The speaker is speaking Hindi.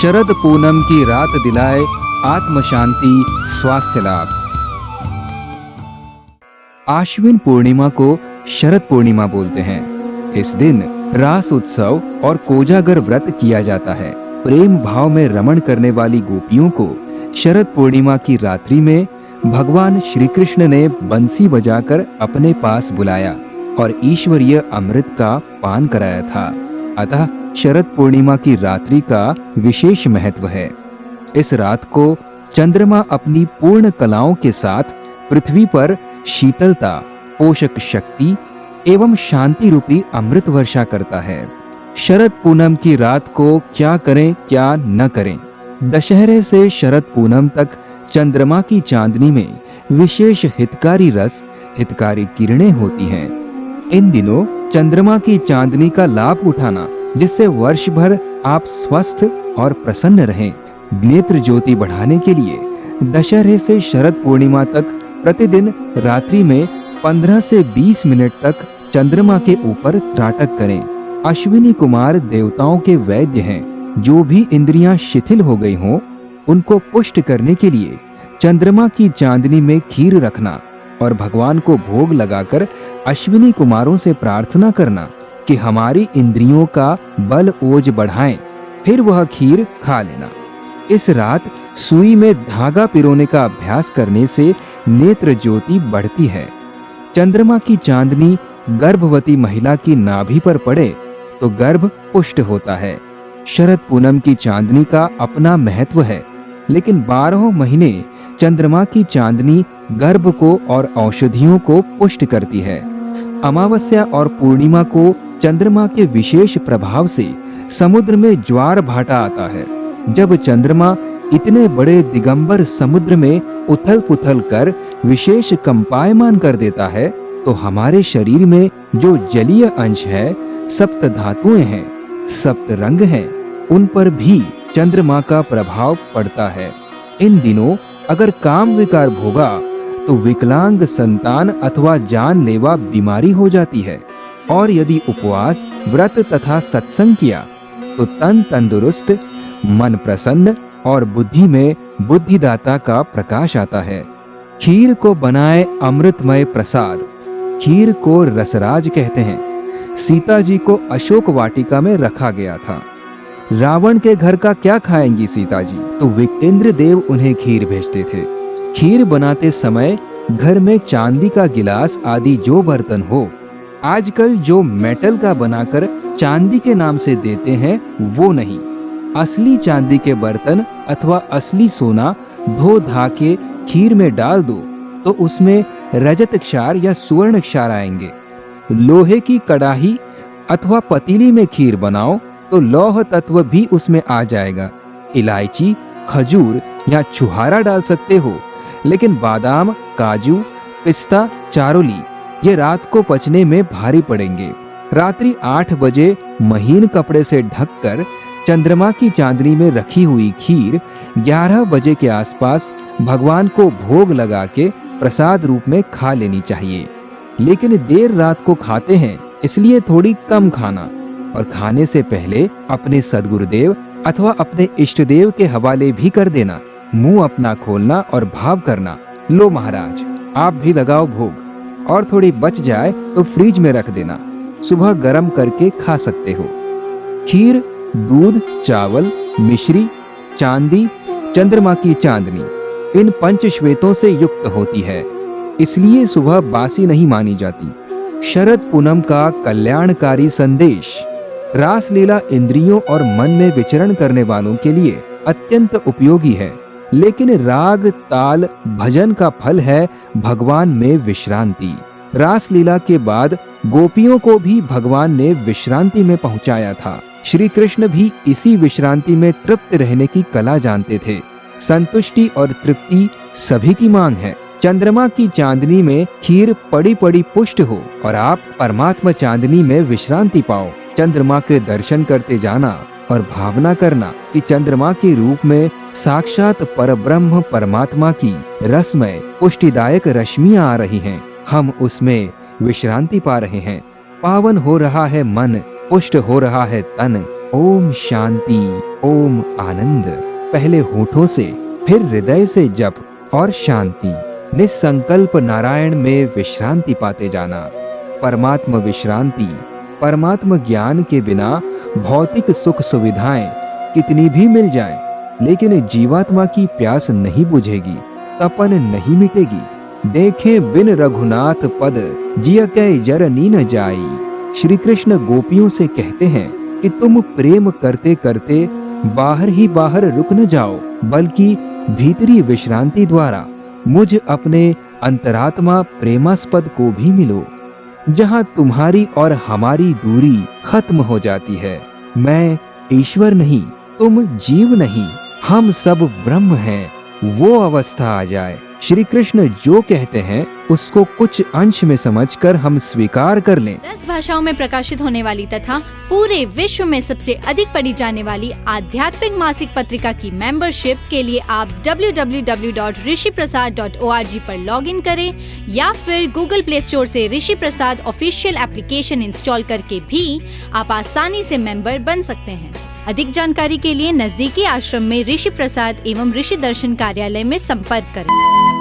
शरद पूनम की रात दिलाए आत्म शांति स्वास्थ्य लाभ। आश्विन पूर्णिमा को शरद पूर्णिमा बोलते हैं। इस दिन रास उत्सव और कोजागर व्रत किया जाता है। प्रेम भाव में रमण करने वाली गोपियों को शरद पूर्णिमा की रात्रि में भगवान श्री कृष्ण ने बंसी बजाकर अपने पास बुलाया और ईश्वरीय अमृत का पान कराया था। अतः शरद पूर्णिमा की रात्रि का विशेष महत्व है। इस रात को चंद्रमा अपनी पूर्ण कलाओं के साथ पृथ्वी पर शीतलता, पोषक शक्ति एवं शांति रूपी अमृत वर्षा करता है। शरद पूनम की रात को क्या करें क्या न करें। दशहरे से शरद पूनम तक चंद्रमा की चांदनी में विशेष हितकारी रस, हितकारी किरणें होती हैं। इन दिनों चंद्रमा की चांदनी का लाभ उठाना, जिससे वर्ष भर आप स्वस्थ और प्रसन्न रहें। नेत्र ज्योति बढ़ाने के लिए दशहरे से शरद पूर्णिमा तक प्रतिदिन रात्रि में 15 से 20 मिनट तक चंद्रमा के ऊपर त्राटक करें। अश्विनी कुमार देवताओं के वैद्य हैं। जो भी इंद्रियां शिथिल हो गई हों, उनको पुष्ट करने के लिए चंद्रमा की चांदनी में खीर रखना और भगवान को भोग लगाकर अश्विनी कुमारों से प्रार्थना करना कि हमारी इंद्रियों का बल ओज बढ़ाएं, फिर वह खीर खा लेना। इस रात सुई में धागा पिरोने का अभ्यास करने से नेत्र ज्योति बढ़ती है। चंद्रमा की चांदनी गर्भवती महिला की नाभि पर पड़े तो गर्भ पुष्ट होता है। शरद पूनम की चांदनी का अपना महत्व है, लेकिन 12 महीने चंद्रमा की चांदनी गर्भ को और औषधियों को पुष्ट करती है। अमावस्या और पूर्णिमा को चंद्रमा के विशेष प्रभाव से समुद्र में ज्वार भाटा आता है। जब चंद्रमा इतने बड़े दिगंबर समुद्र में उथल पुथल कर विशेष कंपायमान कर देता है, तो हमारे शरीर में जो जलीय अंश है, सप्त धातुएं हैं, सप्त रंग हैं, उन पर भी चंद्रमा का प्रभाव पड़ता है। इन दिनों अगर काम विकार भोगा तो विकलांग संतान अथवा जानलेवा बीमारी हो जाती है, और यदि उपवास, व्रत तथा सत्संग किया तो तन तंदुरुस्त, मन प्रसन्न और बुद्धि में बुद्धिदाता का प्रकाश आता है। खीर को बनाए अमृतमय प्रसाद। खीर को रसराज कहते हैं। सीता जी को अशोक वाटिका में रखा गया था। रावण के घर का क्या खाएंगी सीता जी, तो इंद्र देव उन्हें खीर भेजते थे। खीर बनाते समय घर में चांदी का गिलास आदि जो बर्तन हो, आजकल जो मेटल का बनाकर चांदी के नाम से देते हैं वो नहीं, असली चांदी के बर्तन अथवा असली सोना धो धा के खीर में डाल दो तो उसमें रजत क्षार या स्वर्ण क्षार आएंगे। लोहे की कड़ाही अथवा पतीली में खीर बनाओ तो लौह तत्व भी उसमें आ जाएगा। इलायची, खजूर या छुहारा डाल सकते हो, लेकिन बादाम, काजू, पिस्ता, चारोली ये रात को पचने में भारी पड़ेंगे। रात्रि 8 बजे महीन कपड़े से ढककर चंद्रमा की चांदनी में रखी हुई खीर 11 बजे के आसपास भगवान को भोग लगा के प्रसाद रूप में खा लेनी चाहिए। लेकिन देर रात को खाते हैं, इसलिए थोड़ी कम खाना, और खाने से पहले अपने सद्गुरुदेव अथवा अपने इष्ट देव के हवाले भी कर देना। मुंह अपना खोलना और भाव करना, लो महाराज आप भी लगाओ भोग, और थोड़ी बच जाए तो फ्रिज में रख देना, सुबह गर्म करके खा सकते हो। खीर दूध, चावल, मिश्री, चांदी, चंद्रमा की चांदनी इन पंच श्वेतों से युक्त होती है, इसलिए सुबह बासी नहीं मानी जाती। शरद पूनम का कल्याणकारी संदेश। रासलीला इंद्रियों और मन में विचरण करने वालों के लिए अत्यंत उपयोगी है, लेकिन राग, ताल, भजन का फल है भगवान में विश्रांति। रासलीला के बाद गोपियों को भी भगवान ने विश्रांति में पहुंचाया था। श्री कृष्ण भी इसी विश्रांति में तृप्त रहने की कला जानते थे। संतुष्टि और तृप्ति सभी की मांग है। चंद्रमा की चांदनी में खीर पड़ी पड़ी पुष्ट हो और आप परमात्मा चांदनी में विश्रांति पाओ। चंद्रमा के दर्शन करते जाना और भावना करना कि चंद्रमा के रूप में साक्षात परब्रह्म परमात्मा की रसमय पुष्टिदायक रश्मियां आ रही हैं। हम उसमें विश्रांति पा रहे हैं। पावन हो रहा है मन, पुष्ट हो रहा है तन, ओम शांति, ओम आनंद पहले होठों से, फिर हृदय से जप और शांति। निसंकल्प नारायण में विश्रांति पाते जाना। परमात्म विश्रांति, परमात्म ज्ञान के बिना भौतिक सुख सुविधाएं कितनी भी मिल जाएं, लेकिन जीवात्मा की प्यास नहीं बुझेगी, तपन नहीं मिटेगी। देखें बिन रघुनाथ पद, जिय कै जरनी न जाई। श्री कृष्ण गोपियों से कहते हैं कि तुम प्रेम करते करते बाहर ही बाहर रुक न जाओ, बल्कि भीतरी विश्रांति द्वारा मुझ अपने अंतरात्मा प्रेमास्पद को भी मिलो, जहां तुम्हारी और हमारी दूरी खत्म हो जाती है। मैं ईश्वर नहीं, तुम जीव नहीं, हम सब ब्रह्म हैं, वो अवस्था आ जाए। श्री कृष्ण जो कहते हैं उसको कुछ अंश में समझकर हम स्वीकार कर लें। 10 भाषाओं में प्रकाशित होने वाली तथा पूरे विश्व में सबसे अधिक पढ़ी जाने वाली आध्यात्मिक मासिक पत्रिका की मेंबरशिप के लिए आप www.rishiprasad.org पर लॉगिन करें या फिर गूगल प्ले स्टोर से ऋषि प्रसाद ऑफिशियल एप्लीकेशन इंस्टॉल करके भी आप आसानी से मेंबर बन सकते हैं। अधिक जानकारी के लिए नजदीकी आश्रम में ऋषि प्रसाद एवं ऋषि दर्शन कार्यालय में संपर्क करें।